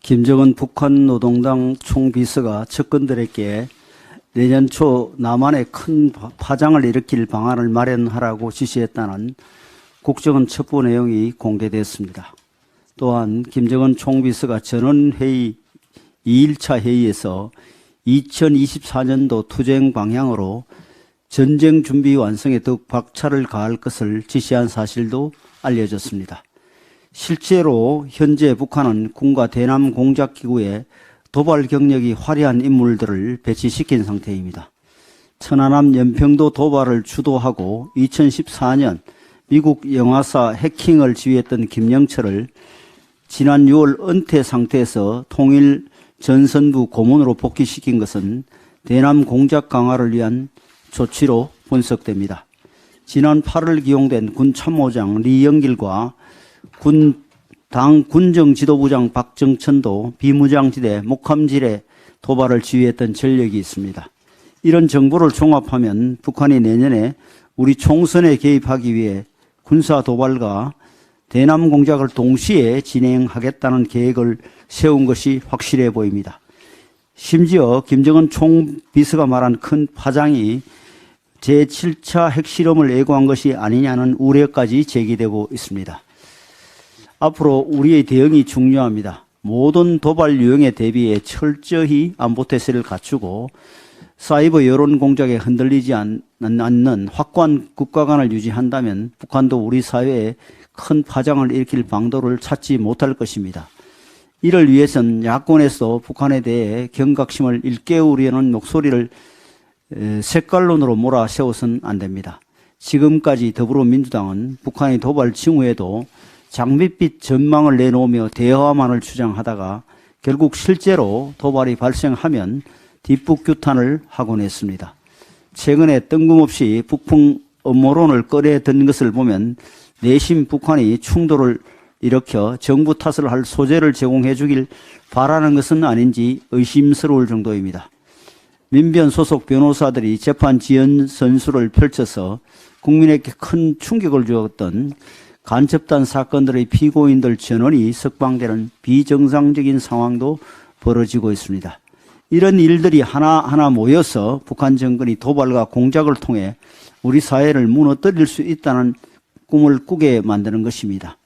김정은 북한 노동당 총비서가 측근들에게 내년 초 남한에 큰 파장을 일으킬 방안을 마련하라고 지시했다는 국정원 첩보 내용이 공개됐습니다. 또한 김정은 총비서가 전원회의 2일차 회의에서 2024년도 투쟁 방향으로 전쟁 준비 완성에 더욱 박차를 가할 것을 지시한 사실도 알려졌습니다. 실제로 현재 북한은 군과 대남 공작기구에 도발 경력이 화려한 인물들을 배치시킨 상태입니다. 천안함 연평도 도발을 주도하고 2014년 미국 영화사 해킹을 지휘했던 김영철을 지난 6월 은퇴 상태에서 통일 전선부 고문으로 복귀시킨 것은 대남 공작 강화를 위한 조치로 분석됩니다. 지난 8월 기용된 군 참모장 리영길과 당 군정지도부장 박정천도 비무장지대 목함질에 도발을 지휘했던 전력이 있습니다. 이런 정보를 종합하면 북한이 내년에 우리 총선에 개입하기 위해 군사 도발과 대남 공작을 동시에 진행하겠다는 계획을 세운 것이 확실해 보입니다. 심지어 김정은 총비서가 말한 큰 파장이 제7차 핵실험을 예고한 것이 아니냐는 우려까지 제기되고 있습니다. 앞으로 우리의 대응이 중요합니다. 모든 도발 유형에 대비해 철저히 안보태세를 갖추고 사이버 여론 공작에 흔들리지 않는 확고한 국가관을 유지한다면 북한도 우리 사회에 큰 파장을 일으킬 방도를 찾지 못할 것입니다. 이를 위해선 야권에서 북한에 대해 경각심을 일깨우려는 목소리를 색깔론으로 몰아세워서는 안 됩니다. 지금까지 더불어민주당은 북한의 도발 징후에도 장밋빛 전망을 내놓으며 대화만을 주장하다가 결국 실제로 도발이 발생하면 뒷북규탄을 하곤 했습니다. 최근에 뜬금없이 북풍 음모론을 꺼내든 것을 보면 내심 북한이 충돌을 일으켜 정부 탓을 할 소재를 제공해 주길 바라는 것은 아닌지 의심스러울 정도입니다. 민변 소속 변호사들이 재판 지연 선수를 펼쳐서 국민에게 큰 충격을 주었던 간첩단 사건들의 피고인들 전원이 석방되는 비정상적인 상황도 벌어지고 있습니다. 이런 일들이 하나하나 모여서 북한 정권이 도발과 공작을 통해 우리 사회를 무너뜨릴 수 있다는 꿈을 꾸게 만드는 것입니다.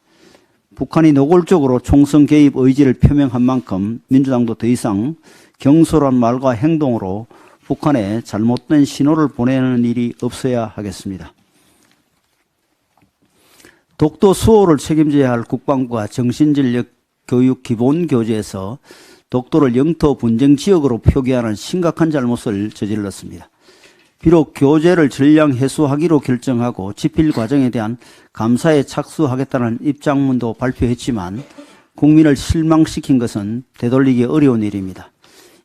북한이 노골적으로 총선 개입 의지를 표명한 만큼 민주당도 더 이상 경솔한 말과 행동으로 북한에 잘못된 신호를 보내는 일이 없어야 하겠습니다. 독도 수호를 책임져야 할 국방부가 정신전력 교육 기본교재에서 독도를 영토 분쟁 지역으로 표기하는 심각한 잘못을 저질렀습니다. 비록 교재를 전량 해소하기로 결정하고 집필 과정에 대한 감사에 착수하겠다는 입장문도 발표했지만 국민을 실망시킨 것은 되돌리기 어려운 일입니다.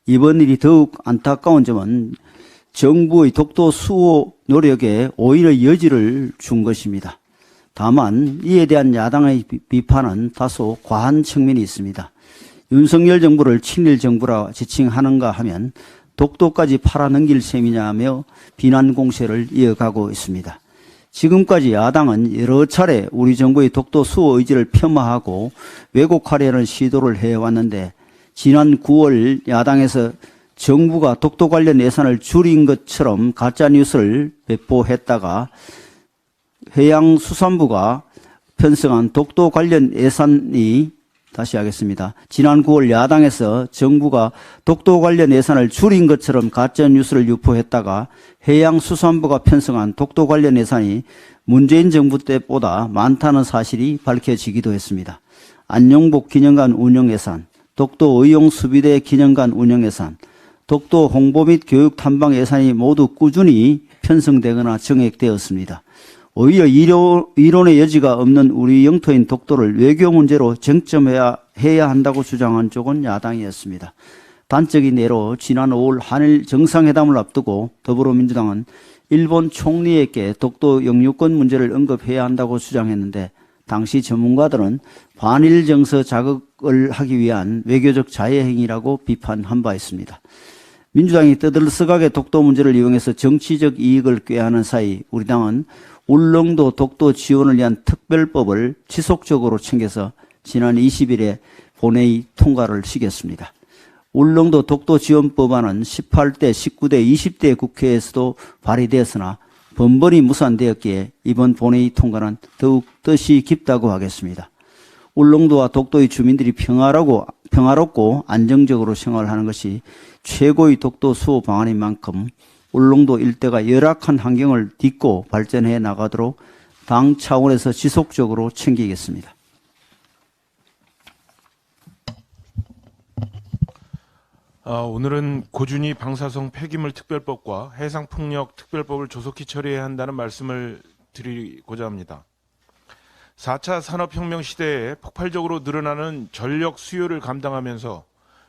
이번 일이 더욱 안타까운 점은 정부의 독도 수호 노력에 오히려 여지를 준 것입니다. 다만 이에 대한 야당의 비판은 다소 과한 측면이 있습니다. 윤석열 정부를 친일 정부라 지칭하는가 하면 독도까지 팔아넘길 셈이냐며 비난 공세를 이어가고 있습니다. 지금까지 야당은 여러 차례 우리 정부의 독도 수호 의지를 폄하하고 왜곡하려는 시도를 해왔는데 지난 9월 야당에서 정부가 독도 관련 예산을 줄인 것처럼 가짜뉴스를 배포했다가 해양수산부가 편성한 독도 관련 예산이 다시 하겠습니다. 지난 9월 야당에서 정부가 독도 관련 예산을 줄인 것처럼 가짜뉴스를 유포했다가 해양수산부가 편성한 독도 관련 예산이 문재인 정부 때보다 많다는 사실이 밝혀지기도 했습니다. 안용복 기념관 운영예산, 독도 의용수비대 기념관 운영예산, 독도 홍보 및 교육 탐방 예산이 모두 꾸준히 편성되거나 정액되었습니다. 오히려 이론의 여지가 없는 우리 영토인 독도를 외교 문제로 쟁점해야 한다고 주장한 쪽은 야당이었습니다. 단적인 예로 지난 5월 한일 정상회담을 앞두고 더불어민주당은 일본 총리에게 독도 영유권 문제를 언급해야 한다고 주장했는데 당시 전문가들은 반일 정서 자극을 하기 위한 외교적 자해 행위라고 비판한 바 있습니다. 민주당이 떠들썩하게 독도 문제를 이용해서 정치적 이익을 꾀하는 사이 우리 당은 울릉도 독도 지원을 위한 특별법을 지속적으로 챙겨서 지난 20일에 본회의 통과를 시켰습니다. 울릉도 독도 지원 법안은 18대, 19대, 20대 국회에서도 발의되었으나 번번이 무산되었기에 이번 본회의 통과는 더욱 뜻이 깊다고 하겠습니다. 울릉도와 독도의 주민들이 평화롭고 안정적으로 생활하는 것이 최고의 독도 수호 방안인 만큼 울릉도 일대가 열악한 환경을 딛고 발전해 나가도록 당 차원에서 지속적으로 챙기겠습니다. 오늘은 고준희 방사성 폐기물 특별법과 해상풍력 특별법을 조속히 처리해야 한다는 말씀을 드리고자 합니다. 4차 산업혁명 시대에 폭발적으로 늘어나는 전력 수요를 감당하면서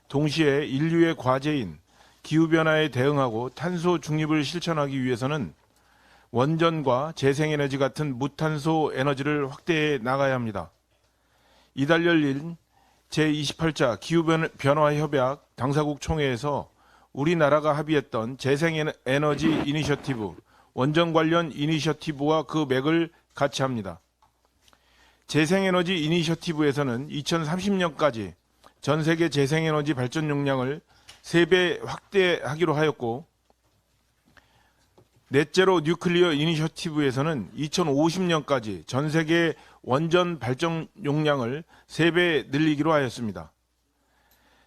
동시에 인류의 과제인 기후변화에 대응하고 탄소 중립을 실천하기 위해서는 원전과 재생에너지 같은 무탄소 에너지를 확대해 나가야 합니다. 이달 열린 제28차 기후변화협약 당사국 총회에서 우리나라가 합의했던 재생에너지 이니셔티브, 원전 관련 이니셔티브와 그 맥을 같이 합니다. 재생에너지 이니셔티브에서는 2030년까지 전 세계 재생에너지 발전 용량을 3배 확대하기로 하였고, 넷제로 뉴클리어 이니셔티브에서는 2050년까지 전 세계 원전 발전 용량을 3배 늘리기로 하였습니다.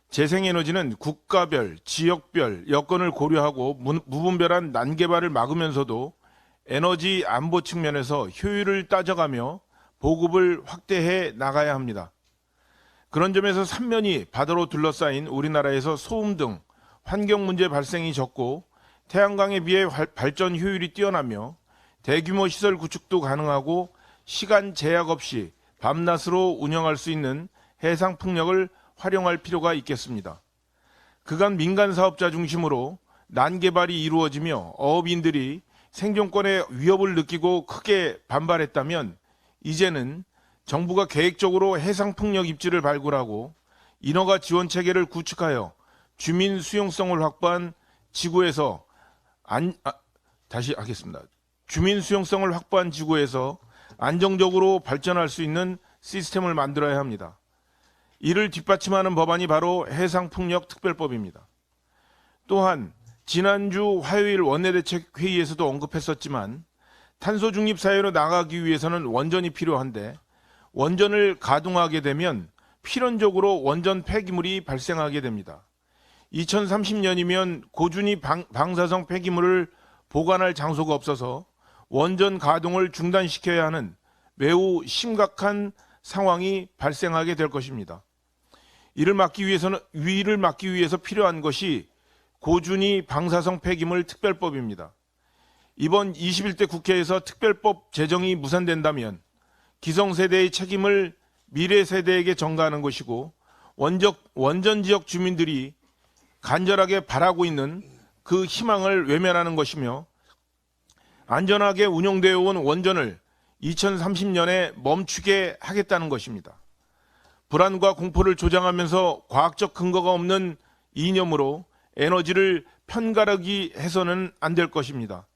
재생에너지는 국가별, 지역별 여건을 고려하고 무분별한 난개발을 막으면서도 에너지 안보 측면에서 효율을 따져가며 보급을 확대해 나가야 합니다. 그런 점에서 삼면이 바다로 둘러싸인 우리나라에서 소음 등 환경 문제 발생이 적고 태양광에 비해 발전 효율이 뛰어나며 대규모 시설 구축도 가능하고 시간 제약 없이 밤낮으로 운영할 수 있는 해상풍력을 활용할 필요가 있겠습니다. 그간 민간 사업자 중심으로 난개발이 이루어지며 어업인들이 생존권의 위협을 느끼고 크게 반발했다면 이제는 정부가 계획적으로 해상풍력 입지를 발굴하고 인허가 지원 체계를 구축하여 주민 수용성을 확보한 지구에서 주민 수용성을 확보한 지구에서 안정적으로 발전할 수 있는 시스템을 만들어야 합니다. 이를 뒷받침하는 법안이 바로 해상풍력 특별법입니다. 또한 지난주 화요일 원내대책회의에서도 언급했었지만 탄소 중립 사회로 나가기 위해서는 원전이 필요한데 원전을 가동하게 되면 필연적으로 원전 폐기물이 발생하게 됩니다. 2030년이면 고준위 방사성 폐기물을 보관할 장소가 없어서 원전 가동을 중단시켜야 하는 매우 심각한 상황이 발생하게 될 것입니다. 이를 막기 위해서 필요한 것이 고준위 방사성 폐기물 특별법입니다. 이번 21대 국회에서 특별법 제정이 무산된다면 기성세대의 책임을 미래 세대에게 전가하는 것이고 원전 지역 주민들이 간절하게 바라고 있는 그 희망을 외면하는 것이며 안전하게 운영되어 온 원전을 2030년에 멈추게 하겠다는 것입니다. 불안과 공포를 조장하면서 과학적 근거가 없는 이념으로 에너지를 편가르기 해서는 안 될 것입니다.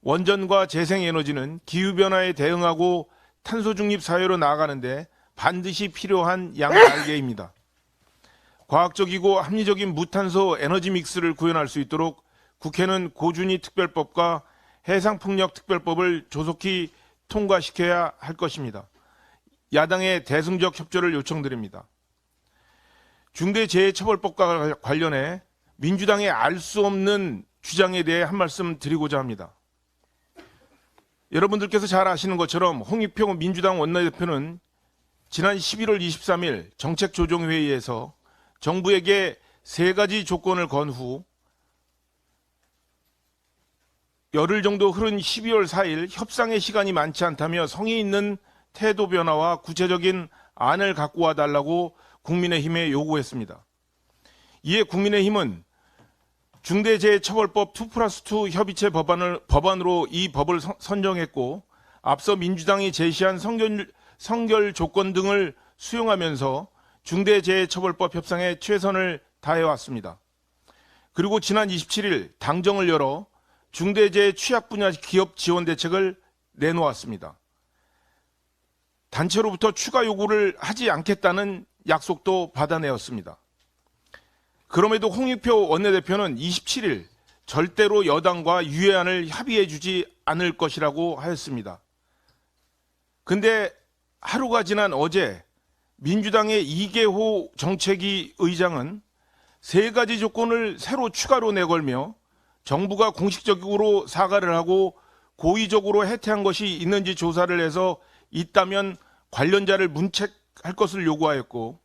원전과 재생에너지는 기후변화에 대응하고 탄소중립 사회로 나아가는데 반드시 필요한 양날개입니다. 과학적이고 합리적인 무탄소 에너지 믹스를 구현할 수 있도록 국회는 고준위 특별법과 해상풍력 특별법을 조속히 통과시켜야 할 것입니다. 야당의 대승적 협조를 요청드립니다. 중대재해처벌법과 관련해 민주당의 알 수 없는 주장에 대해 한 말씀 드리고자 합니다. 여러분들께서 잘 아시는 것처럼 홍익표 민주당 원내대표는 지난 11월 23일 정책조정회의에서 정부에게 3가지 조건을 건 후 열흘 정도 흐른 12월 4일 협상의 시간이 많지 않다며 성의 있는 태도 변화와 구체적인 안을 갖고 와달라고 국민의힘에 요구했습니다. 이에 국민의힘은 중대재해처벌법 2+2 협의체 법안으로 이 법을 선정했고 앞서 민주당이 제시한 성결 조건 등을 수용하면서 중대재해처벌법 협상에 최선을 다해왔습니다. 그리고 지난 27일 당정을 열어 중대재해 취약 분야 기업 지원 대책을 내놓았습니다. 단체로부터 추가 요구를 하지 않겠다는 약속도 받아내었습니다. 그럼에도 홍익표 원내대표는 27일 절대로 여당과 유예안을 합의해 주지 않을 것이라고 하였습니다. 근데 하루가 지난 어제 민주당의 이계호 정책위 의장은 3가지 조건을 새로 추가로 내걸며 정부가 공식적으로 사과를 하고 고의적으로 해태한 것이 있는지 조사를 해서 있다면 관련자를 문책할 것을 요구하였고,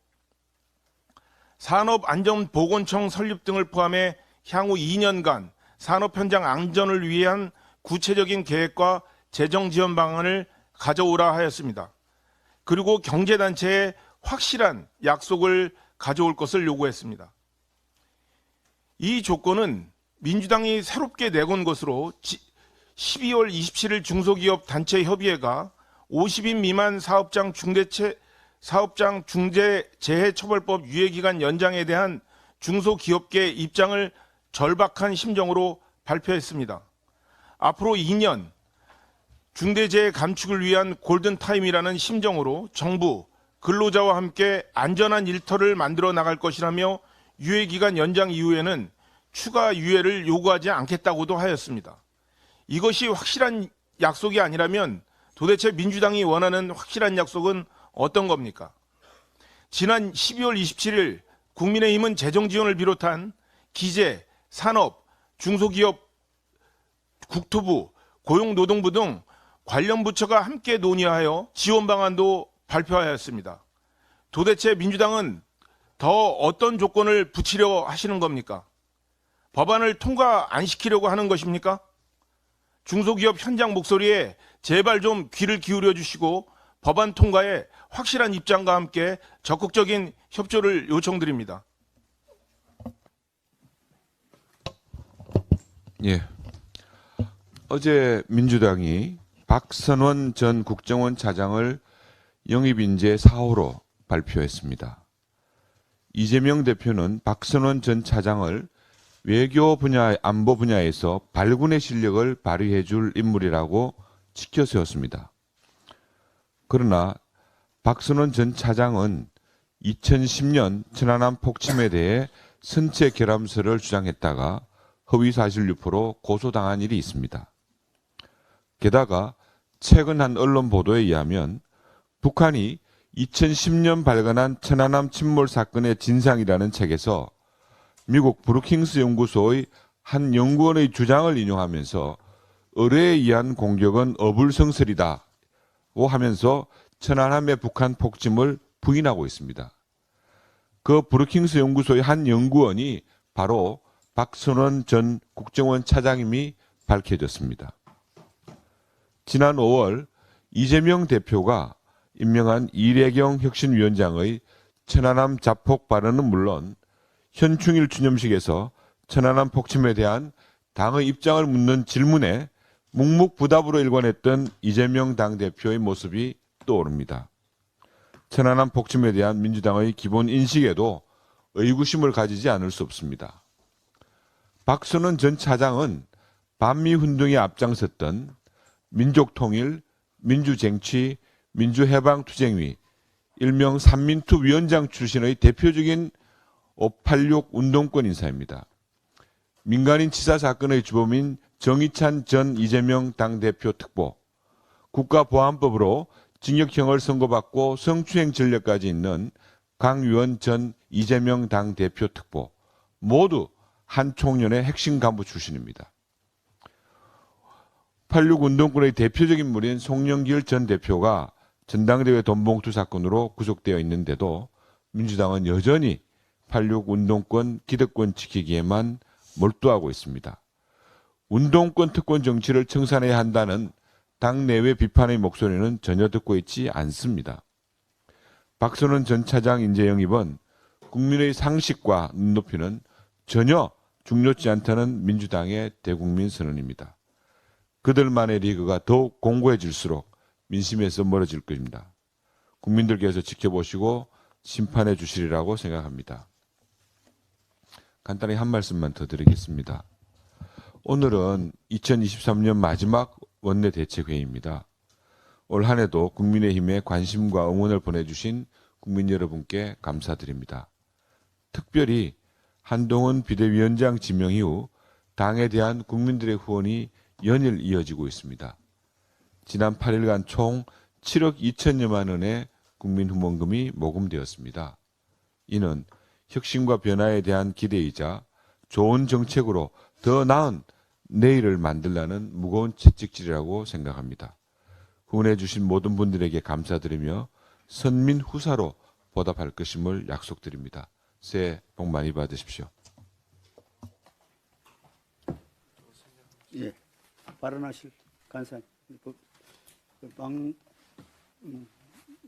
산업안전보건청 설립 등을 포함해 향후 2년간 산업 현장 안전을 위한 구체적인 계획과 재정 지원 방안을 가져오라 하였습니다. 그리고 경제단체에 확실한 약속을 가져올 것을 요구했습니다. 이 조건은 민주당이 새롭게 내건 것으로 12월 27일 중소기업 단체 협의회가 50인 미만 사업장 중대재해처벌법 유예기간 연장에 대한 중소기업계 입장을 절박한 심정으로 발표했습니다. 앞으로 2년 중대재해 감축을 위한 골든타임이라는 심정으로 정부, 근로자와 함께 안전한 일터를 만들어 나갈 것이라며 유예기간 연장 이후에는 추가 유예를 요구하지 않겠다고도 하였습니다. 이것이 확실한 약속이 아니라면 도대체 민주당이 원하는 확실한 약속은 어떤 겁니까? 지난 12월 27일 국민의힘은 재정지원을 비롯한 기재, 산업, 중소기업, 국토부, 고용노동부 등 관련 부처가 함께 논의하여 지원 방안도 발표하였습니다. 도대체 민주당은 더 어떤 조건을 붙이려 하시는 겁니까? 법안을 통과 안 시키려고 하는 것입니까? 중소기업 현장 목소리에 제발 좀 귀를 기울여 주시고 법안 통과에 확실한 입장과 함께 적극적인 협조를 요청드립니다. 예. 어제 민주당이 박선원 전 국정원 차장을 영입인재 4호로 발표했습니다. 이재명 대표는 박선원 전 차장을 외교 분야, 안보 분야에서 발군의 실력을 발휘해 줄 인물이라고 치켜 세웠습니다. 그러나 박선원 전 차장은 2010년 천안함 폭침에 대해 선체 결함설을 주장했다가 허위사실 유포로 고소당한 일이 있습니다. 게다가 최근 한 언론 보도에 의하면 북한이 2010년 발간한 천안함 침몰 사건의 진상이라는 책에서 미국 브루킹스 연구소의 한 연구원의 주장을 인용하면서 의뢰에 의한 공격은 어불성설이다고 하면서 천안함의 북한 폭침을 부인하고 있습니다. 그 브루킹스 연구소의 한 연구원이 바로 박선원 전 국정원 차장임이 밝혀졌습니다. 지난 5월 이재명 대표가 임명한 이래경 혁신위원장의 천안함 자폭 발언은 물론 현충일 추념식에서 천안함 폭침에 대한 당의 입장을 묻는 질문에 묵묵부답으로 일관했던 이재명 당대표의 모습이 떠오릅니다. 천안함 폭침에 대한 민주당의 기본 인식에도 의구심을 가지지 않을 수 없습니다. 박선원 전 차장은 반미운동에 앞장섰던 민족통일, 민주쟁취, 민주해방투쟁위, 일명 삼민투 위원장 출신의 대표적인 586 운동권 인사입니다. 민간인 치사 사건의 주범인 정의찬 전 이재명 당대표 특보, 국가보안법으로 징역형을 선고받고 성추행 전력까지 있는 강유원 전 이재명 당대표 특보, 모두 한 총련의 핵심 간부 출신입니다. 86 운동권의 대표적인 인물인 송영길 전 대표가 전당대회 돈봉투 사건으로 구속되어 있는데도 민주당은 여전히 86 운동권 기득권 지키기에만 몰두하고 있습니다. 운동권 특권 정치를 청산해야 한다는 당내외 비판의 목소리는 전혀 듣고 있지 않습니다. 박선원 전 차장 인재 영입은 국민의 상식과 눈높이는 전혀 중요치 않다는 민주당의 대국민 선언입니다. 그들만의 리그가 더욱 공고해질수록 민심에서 멀어질 것입니다. 국민들께서 지켜보시고 심판해 주시리라고 생각합니다. 간단히 한 말씀만 더 드리겠습니다. 오늘은 2023년 마지막 원내대책회의입니다. 올 한 해도 국민의힘에 관심과 응원을 보내주신 국민 여러분께 감사드립니다. 특별히 한동훈 비대위원장 지명 이후 당에 대한 국민들의 후원이 연일 이어지고 있습니다. 지난 8일간 총 7억 2천여만 원의 국민 후원금이 모금되었습니다. 이는 혁신과 변화에 대한 기대이자 좋은 정책으로 더 나은 내일을 만들라는 무거운 채찍질이라고 생각합니다. 후원해 주신 모든 분들에게 감사드리며 선민 후사로 보답할 것임을 약속드립니다. 새해 복 많이 받으십시오. 예, 발언하실 간사님.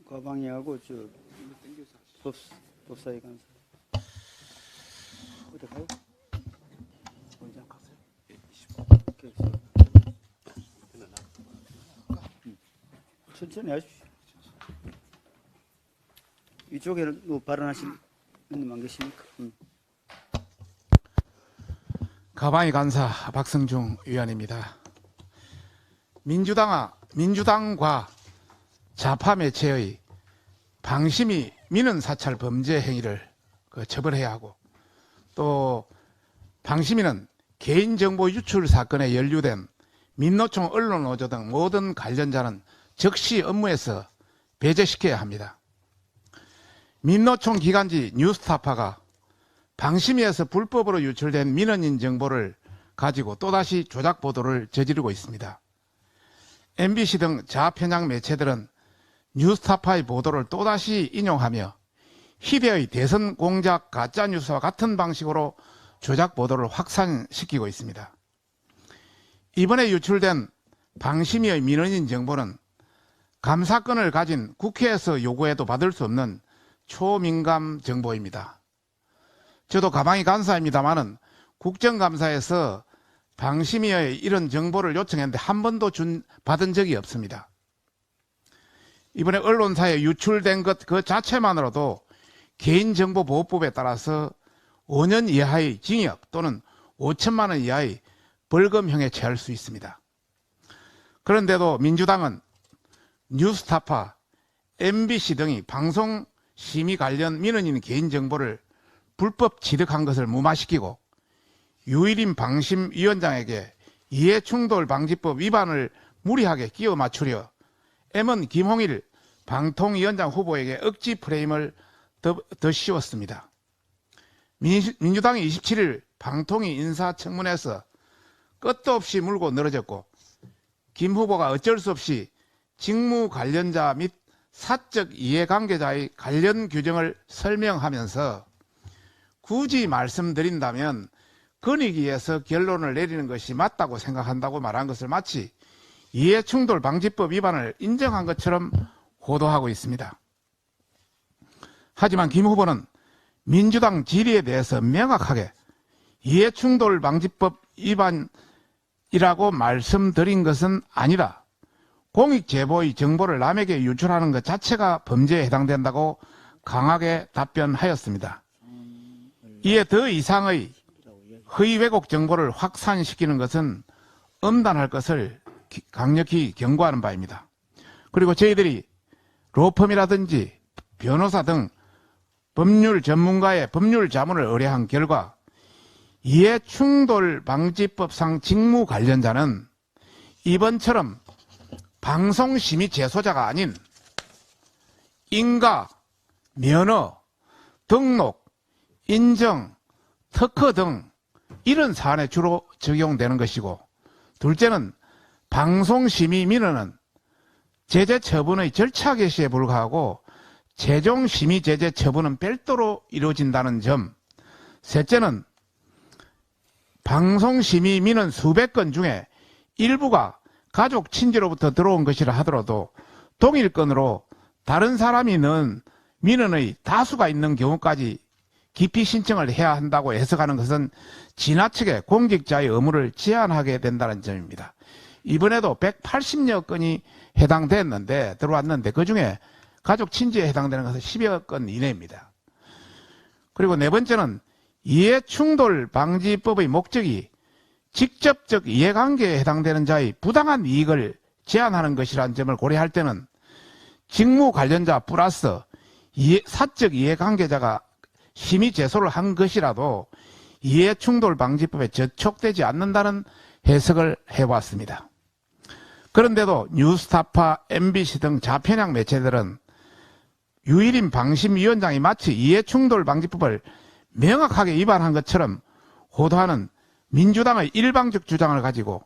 과방위하고 법사위 간사. 어디 가요? 원장 가세요. 천천히 하십시오. 이쪽에는 뭐 발언하실 분님 안 계십니까? 가방위 간사 박성중 의원입니다. 민주당과 좌파 매체의 방심이 민원 사찰 범죄 행위를 처벌해야 하고, 또 방심위는 개인정보 유출 사건에 연루된 민노총 언론노조 등 모든 관련자는 즉시 업무에서 배제시켜야 합니다. 민노총 기관지 뉴스타파가 방심위에서 불법으로 유출된 민원인 정보를 가지고 또다시 조작 보도를 저지르고 있습니다. MBC 등 좌편향 매체들은 뉴스타파의 보도를 또다시 인용하며 희대의 대선 공작 가짜뉴스와 같은 방식으로 조작 보도를 확산시키고 있습니다. 이번에 유출된 방심위의 민원인 정보는 감사권을 가진 국회에서 요구해도 받을 수 없는 초민감 정보입니다. 저도 가방위 간사입니다마는 국정감사에서 방심위의 이런 정보를 요청했는데 한 번도 받은 적이 없습니다. 이번에 언론사에 유출된 것 그 자체만으로도 개인정보보호법에 따라서 5년 이하의 징역 또는 5천만 원 이하의 벌금형에 처할 수 있습니다. 그런데도 민주당은 뉴스타파, MBC 등이 방송심의 관련 민원인 개인정보를 불법 취득한 것을 무마시키고 유일인 방심위원장에게 이해충돌방지법 위반을 무리하게 끼워 맞추려 M1 김홍일 방통위원장 후보에게 억지 프레임을 더 씌웠습니다. 민주당이 27일 방통위 인사청문회에서 끝도 없이 물고 늘어졌고, 김 후보가 어쩔 수 없이 직무 관련자 및 사적 이해관계자의 관련 규정을 설명하면서 굳이 말씀드린다면 권익위에서 결론을 내리는 것이 맞다고 생각한다고 말한 것을 마치 이해충돌방지법 위반을 인정한 것처럼 호도하고 있습니다. 하지만 김 후보는 민주당 질의에 대해서 명확하게 이해충돌방지법 위반이라고 말씀드린 것은 아니라 공익제보의 정보를 남에게 유출하는 것 자체가 범죄에 해당된다고 강하게 답변하였습니다. 이에 더 이상의 허위 왜곡 정보를 확산시키는 것은 엄단할 것을 강력히 경고하는 바입니다. 그리고 저희들이 로펌이라든지 변호사 등 법률 전문가의 법률 자문을 의뢰한 결과 이해충돌방지법상 직무 관련자는 이번처럼 방송심의 제소자가 아닌 인가, 면허, 등록, 인정, 특허 등 이런 사안에 주로 적용되는 것이고, 둘째는 방송심의 민원은 제재 처분의 절차 개시에 불과하고 최종 심의 제재 처분은 별도로 이루어진다는 점, 셋째는 방송심의 민원 수백 건 중에 일부가 가족 친지로부터 들어온 것이라 하더라도 동일 건으로 다른 사람이 넣은 민원의 다수가 있는 경우까지 기피 신청을 해야 한다고 해석하는 것은 지나치게 공직자의 의무를 제한하게 된다는 점입니다. 이번에도 180여 건이 들어왔는데 그중에 가족 친지에 해당되는 것은 10여 건 이내입니다. 그리고 네 번째는 이해충돌 방지법의 목적이 직접적 이해관계에 해당되는 자의 부당한 이익을 제한하는 것이라는 점을 고려할 때는 직무 관련자 플러스 사적 이해관계자가 심의 제소를 한 것이라도 이해충돌 방지법에 저촉되지 않는다는 해석을 해왔습니다. 그런데도 뉴스타파, MBC 등 자편향 매체들은 유일인 방심위원장이 마치 이해충돌 방지법을 명확하게 위반한 것처럼 호도하는 민주당의 일방적 주장을 가지고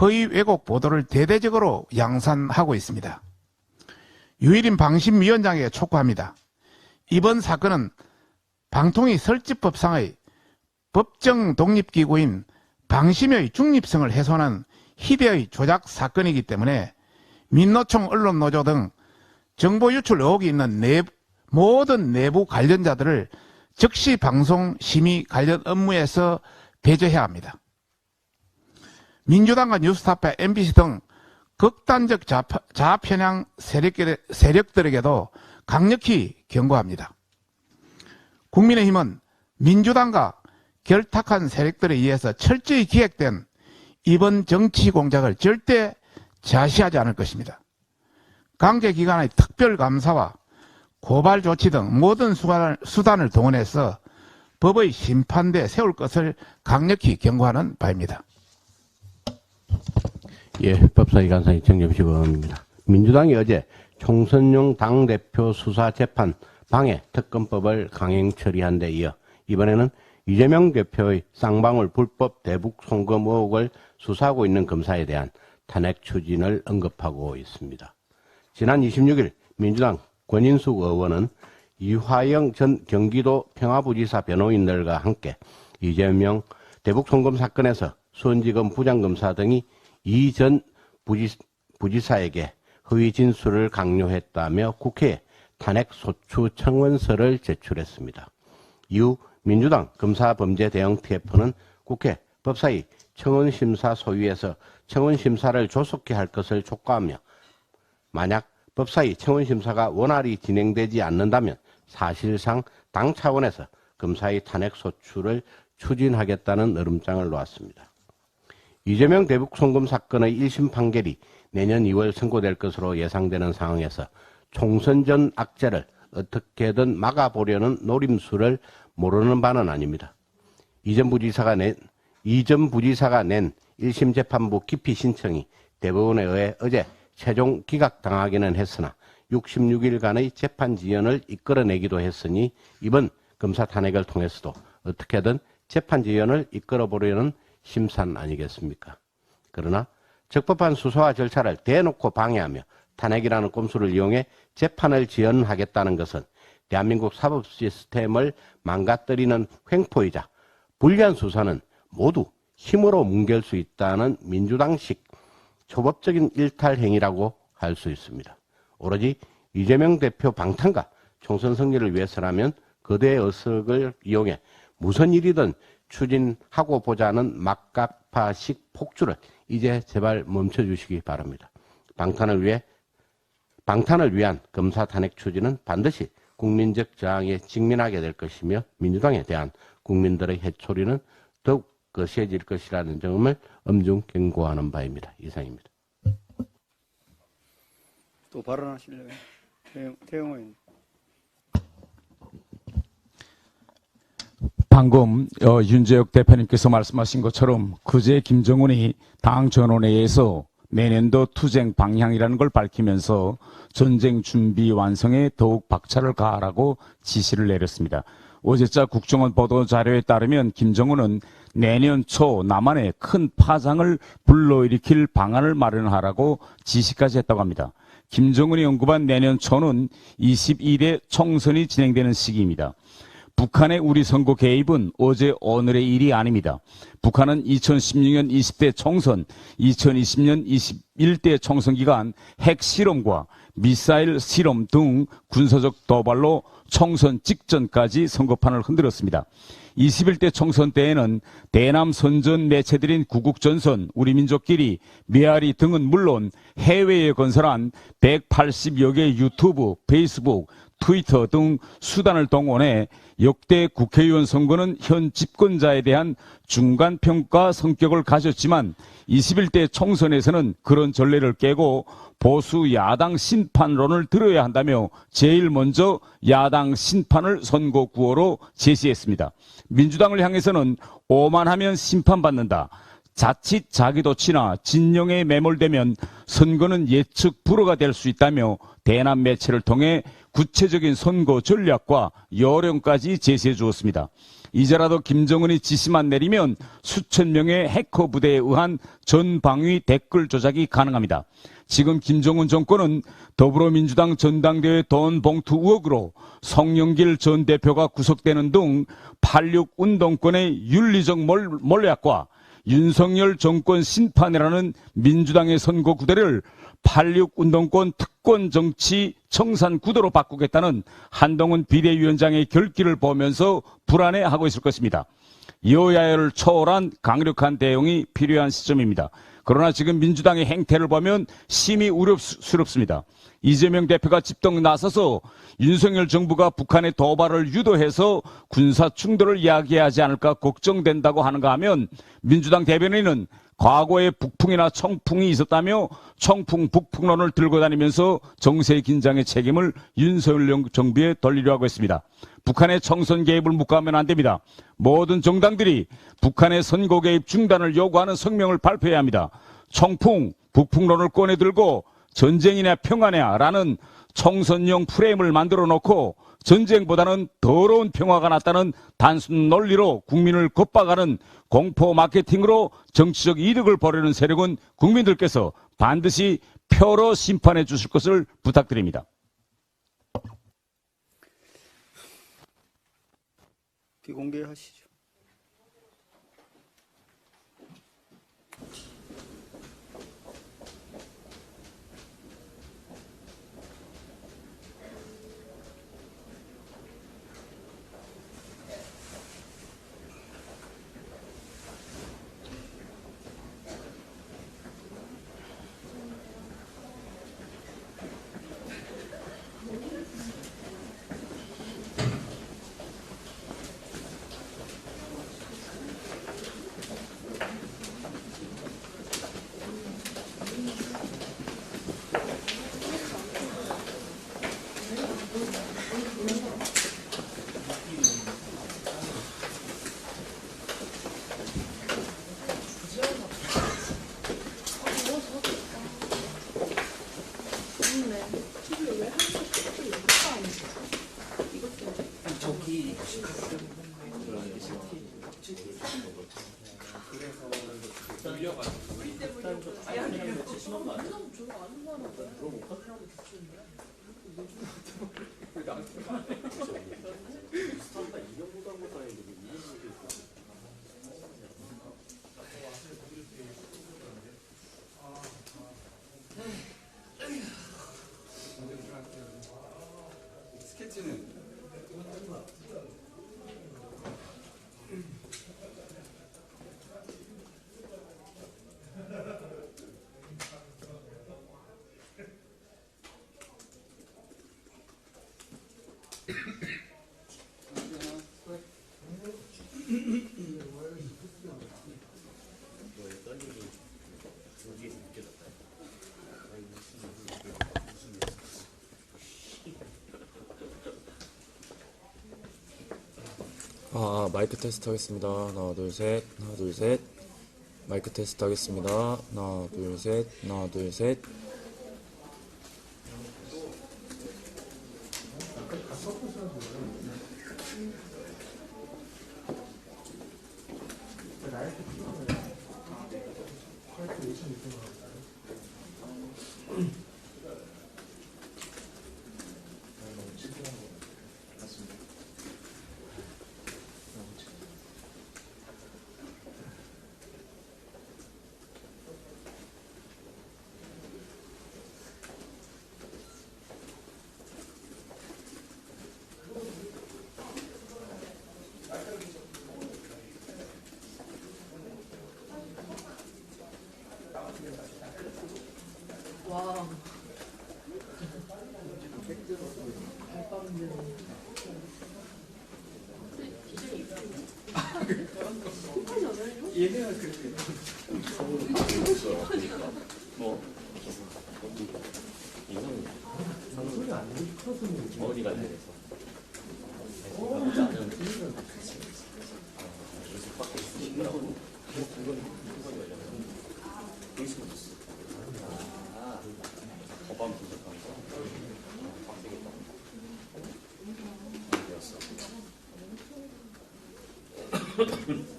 허위 왜곡 보도를 대대적으로 양산하고 있습니다. 유일인 방심위원장에게 촉구합니다. 이번 사건은 방통위 설치법상의 법정 독립기구인 방심의 중립성을 훼손한 희대의 조작 사건이기 때문에 민노총 언론노조 등 정보 유출 의혹이 있는 모든 내부 관련자들을 즉시 방송 심의 관련 업무에서 배제해야 합니다. 민주당과 뉴스타파, MBC 등 극단적 좌편향 세력들에게도 강력히 경고합니다. 국민의힘은 민주당과 결탁한 세력들에 의해서 철저히 기획된 이번 정치 공작을 절대 자시하지 않을 것입니다. 관계기관의 특별감사와 고발 조치 등 모든 수단을 동원해서 법의 심판대에 세울 것을 강력히 경고하는 바입니다. 예, 법사위 간사의 정점식 의원입니다. 민주당이 어제 총선용 당대표 수사 재판 방해 특검법을 강행 처리한 데 이어 이번에는 이재명 대표의 쌍방울 불법 대북 송금 의혹을 수사하고 있는 검사에 대한 탄핵 추진을 언급하고 있습니다. 지난 26일 민주당 권인숙 의원은 이화영 전 경기도 평화부지사 변호인들과 함께 이재명 대북 송금 사건에서 수원지검 부장검사 등이 이 전 부지사에게 허위 진술을 강요했다며 국회에 탄핵 소추 청원서를 제출했습니다. 이후 민주당 검사범죄대응TF는 국회 법사위 청원심사 소위에서 청원심사를 조속히 할 것을 촉구하며 만약 법사위 청원심사가 원활히 진행되지 않는다면 사실상 당 차원에서 검사의 탄핵 소추를 추진하겠다는 으름장을 놓았습니다. 이재명 대북 송금 사건의 1심 판결이 내년 2월 선고될 것으로 예상되는 상황에서 총선 전 악재를 어떻게든 막아보려는 노림수를 모르는 바는 아닙니다. 이전 부지사가 낸 1심 재판부 기피 신청이 대법원에 의해 어제 최종 기각당하기는 했으나 66일간의 재판 지연을 이끌어내기도 했으니 이번 검사 탄핵을 통해서도 어떻게든 재판 지연을 이끌어보려는 심산 아니겠습니까? 그러나 적법한 수사와 절차를 대놓고 방해하며 탄핵이라는 꼼수를 이용해 재판을 지연하겠다는 것은 대한민국 사법 시스템을 망가뜨리는 횡포이자 불리한 수사는 모두 힘으로 뭉갤 수 있다는 민주당식 초법적인 일탈 행위라고 할 수 있습니다. 오로지 이재명 대표 방탄과 총선 승리를 위해서라면 거대의 어석을 이용해 무슨 일이든 추진하고 보자는 막가파식 폭주를 이제 제발 멈춰주시기 바랍니다. 방탄을 위한 검사 탄핵 추진은 반드시 국민적 저항에 직면하게 될 것이며 민주당에 대한 국민들의 해초리는 더욱 거세질 것이라는 점을 엄중 경고하는 바입니다. 이상입니다. 또 발언하실래요? 태영 의원. 방금 윤재혁 대표님께서 말씀하신 것처럼 그제 김정은이 당 전원회의에서 내년도 투쟁 방향이라는 걸 밝히면서 전쟁 준비 완성에 더욱 박차를 가하라고 지시를 내렸습니다. 어제자 국정원 보도 자료에 따르면 김정은은 내년 초 남한에 큰 파장을 불러일으킬 방안을 마련하라고 지시까지 했다고 합니다. 김정은이 언급한 내년 초는 22대 총선이 진행되는 시기입니다. 북한의 우리 선거 개입은 어제 오늘의 일이 아닙니다. 북한은 2016년 20대 총선, 2020년 21대 총선 기간 핵실험과 미사일 실험 등 군사적 도발로 총선 직전까지 선거판을 흔들었습니다. 21대 총선 때에는 대남 선전 매체들인 구국전선, 우리민족끼리, 메아리 등은 물론 해외에 건설한 180여 개 유튜브, 페이스북, 트위터 등 수단을 동원해 역대 국회의원 선거는 현 집권자에 대한 중간평가 성격을 가졌지만 21대 총선에서는 그런 전례를 깨고 보수 야당 심판론을 들어야 한다며 제일 먼저 야당 심판을 선거 구호로 제시했습니다. 민주당을 향해서는 오만하면 심판받는다. 자칫 자기도치나 진영에 매몰되면 선거는 예측 불허가 될 수 있다며 대남 매체를 통해 구체적인 선거 전략과 요령까지 제시해 주었습니다. 이제라도 김정은이 지시만 내리면 수천 명의 해커 부대에 의한 전방위 댓글 조작이 가능합니다. 지금 김정은 정권은 더불어민주당 전당대회 돈 봉투 의혹으로 송영길 전 대표가 구속되는 등 86 운동권의 윤리적 몰약과 윤석열 정권 심판이라는 민주당의 선거 구대를 86 운동권 특권 정치 청산 구도로 바꾸겠다는 한동훈 비대위원장의 결기를 보면서 불안해하고 있을 것입니다. 여야를 초월한 강력한 대응이 필요한 시점입니다. 그러나 지금 민주당의 행태를 보면 심히 우려스럽습니다. 이재명 대표가 집동 나서서 윤석열 정부가 북한의 도발을 유도해서 군사 충돌을 이야기하지 않을까 걱정된다고 하는가 하면 민주당 대변인은 과거에 북풍이나 청풍이 있었다며 청풍, 북풍론을 들고 다니면서 정세 긴장의 책임을 윤석열 정부에 돌리려 하고 있습니다. 북한의 총선 개입을 묵과하면 안 됩니다. 모든 정당들이 북한의 선거 개입 중단을 요구하는 성명을 발표해야 합니다. 청풍, 북풍론을 꺼내들고 전쟁이냐 평화냐 라는 총선용 프레임을 만들어 놓고 전쟁보다는 더러운 평화가 낫다는 단순 논리로 국민을 겁박하는 공포 마케팅으로 정치적 이득을 보려는 세력은 국민들께서 반드시 표로 심판해 주실 것을 부탁드립니다. 비공개하시죠. 마이크 테스트 하겠습니다. 하나, 둘, 셋. 하나, 둘, 셋. 마이크 테스트 하겠습니다. 하나, 둘, 셋. 하나, 둘, 셋.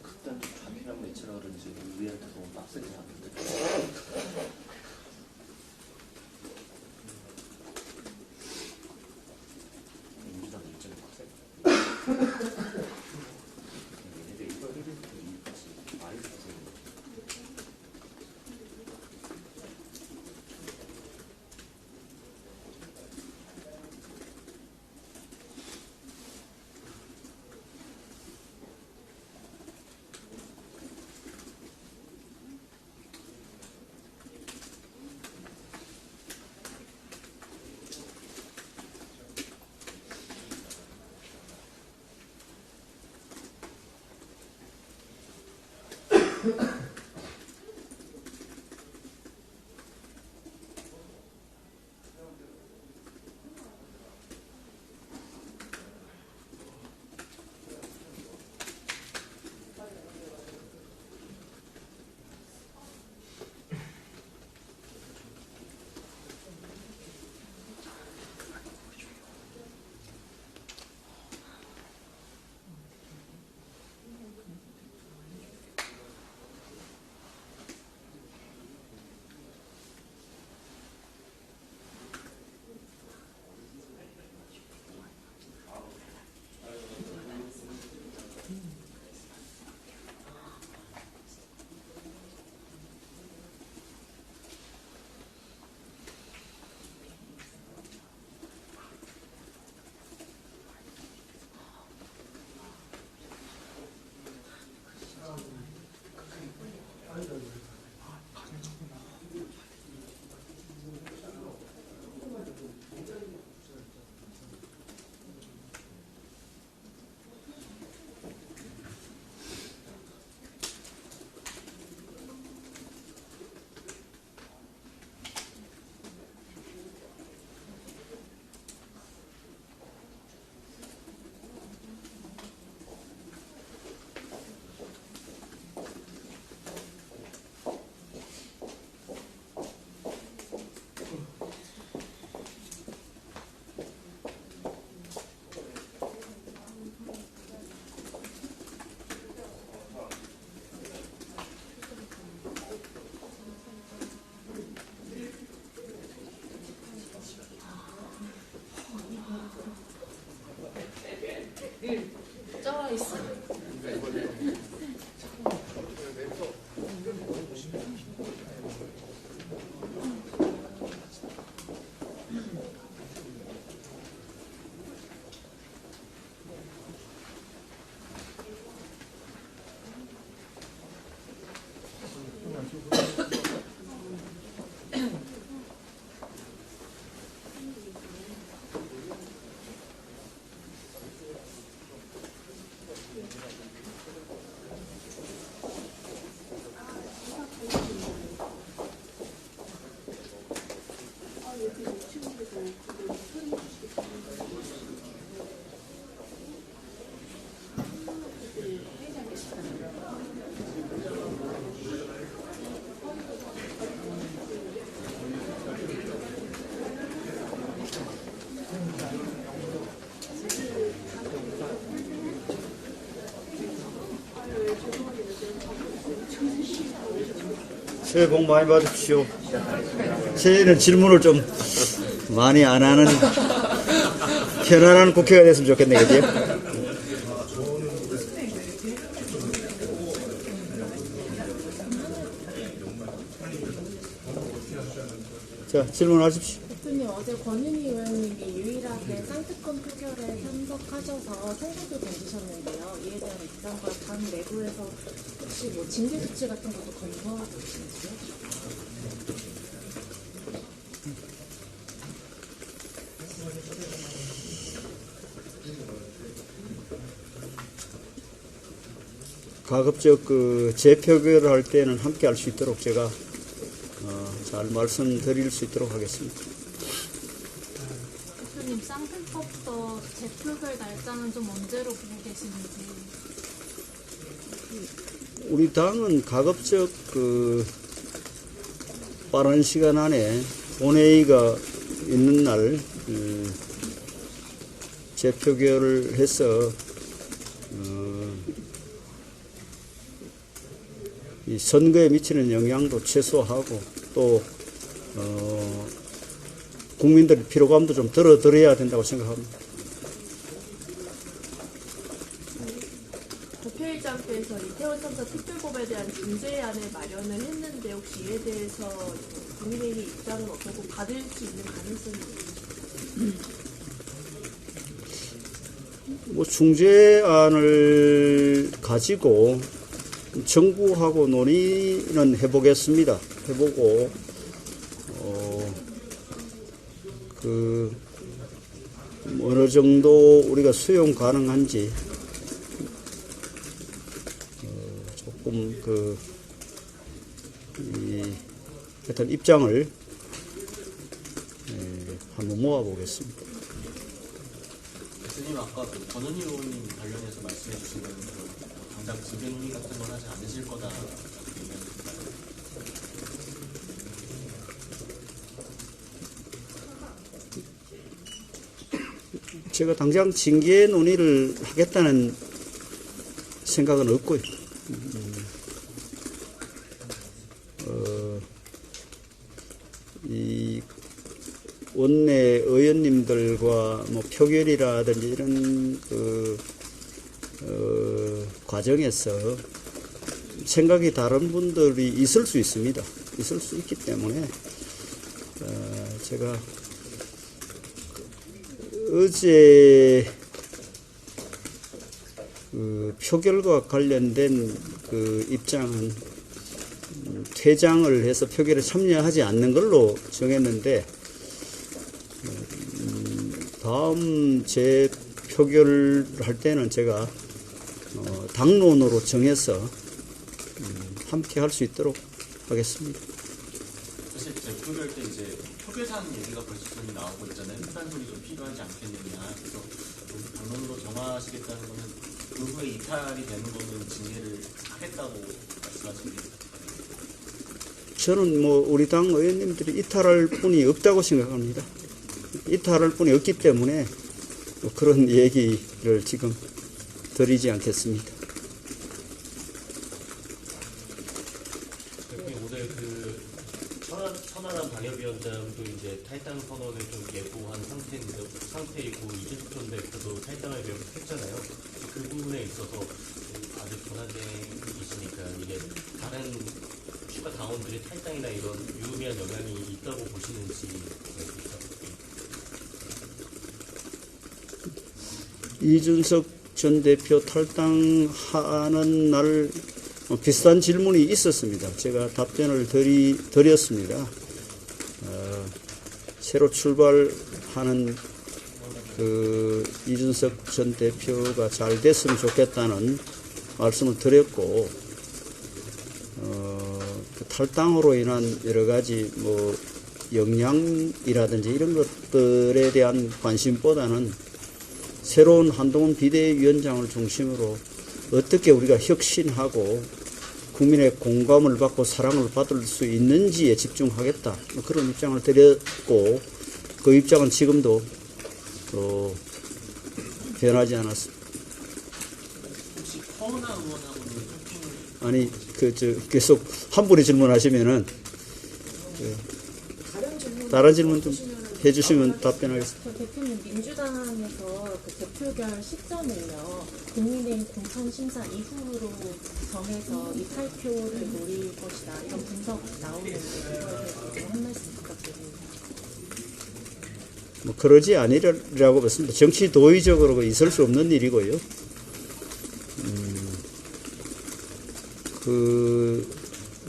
극단 좌표랑 매체라 그런지 우리한테 너무 빡세게 하는데. 민주당 일정이 빡세. 얘네들 이걸 많이 빡세. 새해 복 많이 받으십시오. 새해에는 질문을 좀 많이 안 하는 편안한 국회가 됐으면 좋겠네, 그지? 자, 질문하십시오. 대표님, 어제 권은희 의원님이 유일하게 쌍특권 표결에 참석하셔서 총구도 던지셨는데요. 이에 대한 입장과 당 내부에서 혹시 뭐 징계 조치 같은 것도 검토하고 계신지요? 가급적 그 재표결할 때는 함께 할 수 있도록 제가 잘 말씀드릴 수 있도록 하겠습니다. 대표님, 쌍특법도 재표결 날짜는 좀 언제로 보고 계시는지. 우리 당은 가급적 그 빠른 시간 안에 본회의가 있는 날 재표결을 해서 이 선거에 미치는 영향도 최소화하고 또 국민들의 피로감도 좀 덜어드려야 된다고 생각합니다. 국회의장께서 이태원 참사 특별법에 대한 중재안을 마련을 했는데 혹시 이에 대해서 국민의힘 입장은 어떻고 받을 수 있는 가능성이 있습니까? 뭐 중재안을 가지고 정부하고 논의는 해보겠습니다. 해보고 어느 정도 우리가 수용 가능한지 조금 하여튼 입장을 한번 모아보겠습니다. 교수님 아까 그 권은희 의원님 관련해서 말씀해 주신 건 당장 징계 논의 같은 건 하지 않으실 거다. 제가 당장 징계 논의를 하겠다는 생각은 없고요. 이 원내 의원님들과 뭐 표결이라든지 이런 과정에서 생각이 다른 분들이 있을 수 있습니다. 있을 수 있기 때문에 제가 어제 표결과 관련된 입장은 퇴장을 해서 표결에 참여하지 않는 걸로 정했는데 다음 제 표결할 때는 제가 당론으로 정해서 함께 할 수 있도록 하겠습니다. 사실 재표결 때 이제 표결상 얘기가 벌써 좀 나오고 있잖아요. 일반적이 좀 필요하지 않겠느냐. 그래서 당론으로 정하시겠다는 거는 그 후에 이탈이 되는 거는 징계를 하겠다고 말씀하십니다. 저는 뭐 우리 당 의원님들이 이탈할 뿐이 없다고 생각합니다. 이탈할 뿐이 없기 때문에 그런 얘기를 지금 드리지 않겠습니다. 오늘 천하람 방협위원장도 이제 탈당 선언을 좀 예고한 상태이고 이재석 전 대표도 탈당을 했잖아요. 그 부분에 있어서 아직 권한쟁이시니까 이게 다른 추가 당원들의 탈당이나 이런 유의미한 영향이 있다고 보시는지. 이준석 전 대표 탈당하는 날 비슷한 질문이 있었습니다. 제가 답변을 드렸습니다. 새로 출발하는 이준석 전 대표가 잘 됐으면 좋겠다는 말씀을 드렸고, 탈당으로 인한 여러 가지 뭐 영향이라든지 이런 것들에 대한 관심보다는 새로운 한동훈 비대위원장을 중심으로 어떻게 우리가 혁신하고 국민의 공감을 받고 사랑을 받을 수 있는지에 집중하겠다. 그런 입장을 드렸고 그 입장은 지금도 변하지 않았습니다. 혹시 허은하 의원하고는 아니 계속 한 분이 질문하시면은 다른 질문 좀 해주시면 답변하겠습니다. 대표님, 민주당에서 대표결 시점을요, 국민의힘 공천심사 이후로 정해서 이탈표를 노릴 것이다, 이런 분석 나오는데 그거에 대해서 한 말씀 부탁드립니다. 뭐 그러지 아니라고 봤습니다. 정치 도의적으로 있을 수 없는 일이고요.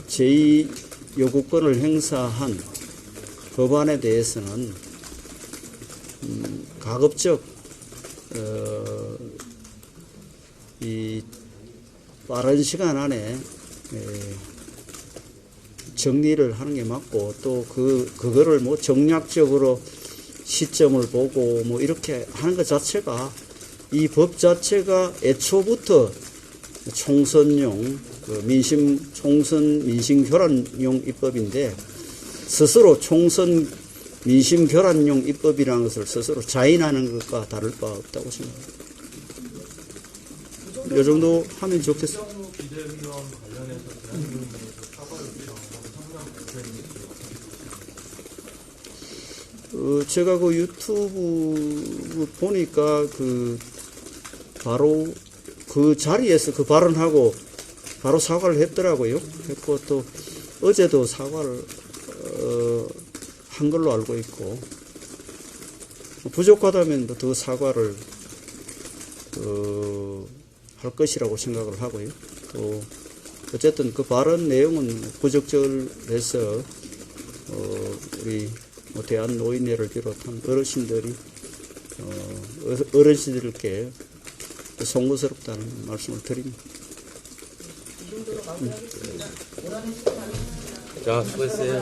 제2 요구권을 행사한 법안에 대해서는 가급적 이 빠른 시간 안에 정리를 하는 게 맞고, 또 그거를 뭐 정략적으로 시점을 보고 뭐 이렇게 하는 것 자체가, 이 법 자체가 애초부터 총선용 총선 민심 교란용 입법인데, 스스로 총선 민심 교란용 입법이라는 것을 스스로 자인하는 것과 다를 바 없다고 생각합니다. 이 정도 하면 좋겠습니다. 제가 그 유튜브 보니까 바로 그 자리에서 그 발언하고 바로 사과를 했더라고요. 했고 또 어제도 사과를 한 걸로 알고 있고, 부족하다면 더 사과를 할 것이라고 생각을 하고요. 또 어쨌든 그 발언 내용은 부적절해서 우리 대한노인회를 비롯한 어르신들께 송구스럽다는 말씀을 드립니다. 자, 수고했어요.